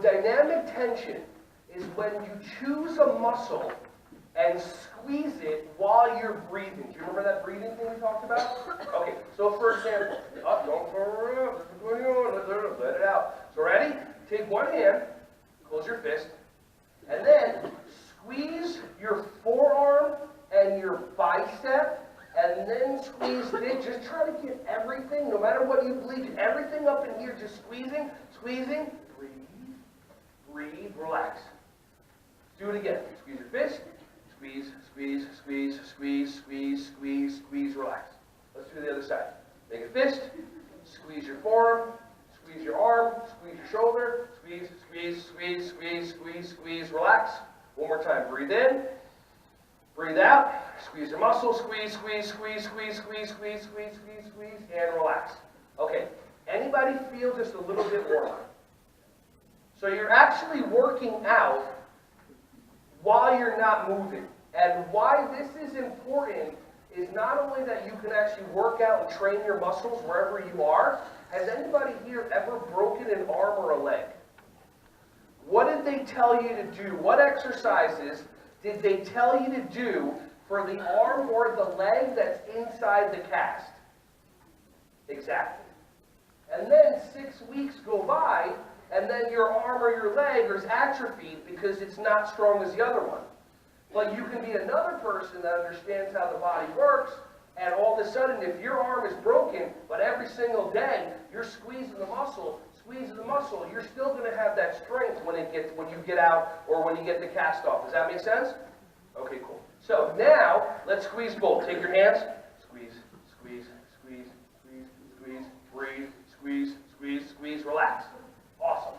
Dynamic tension is when you choose a muscle and squeeze it while you're breathing. Do you remember that breathing thing we talked about? Okay, so for example, let it out. So ready? Take one hand, close your fist, and then squeeze your forearm and your bicep, and then squeeze this. Just try to get everything, no matter what you believe, everything up in here, just squeezing, squeezing. Breathe, relax. Do it again. Squeeze your fist. Squeeze, squeeze, squeeze, squeeze, squeeze, squeeze, squeeze, relax. Let's do the other side. Make a fist. Squeeze your forearm. Squeeze your arm. Squeeze your shoulder. Squeeze, squeeze, squeeze, squeeze, squeeze, squeeze, relax. One more time. Breathe in. Breathe out. Squeeze your muscle. Squeeze, squeeze, squeeze, squeeze, squeeze, squeeze, squeeze, squeeze, squeeze, and relax. Okay. Anybody feel just a little bit warmer? So you're actually working out while you're not moving. And why this is important is not only that you can actually work out and train your muscles wherever you are. Has anybody here ever broken an arm or a leg? What did they tell you to do? What exercises did they tell you to do for the arm or the leg that's inside the cast? Exactly. And then 6 weeks go by, and then your arm or your leg is atrophied because it's not strong as the other one. But you can be another person that understands how the body works, and all of a sudden, if your arm is broken, but every single day you're squeezing the muscle, you're still going to have that strength when you get out or when you get the cast off. Does that make sense? Okay, cool. So now let's squeeze both. Take your hands. Squeeze, squeeze, squeeze, squeeze, squeeze, breathe, squeeze, squeeze, squeeze, relax. Awesome.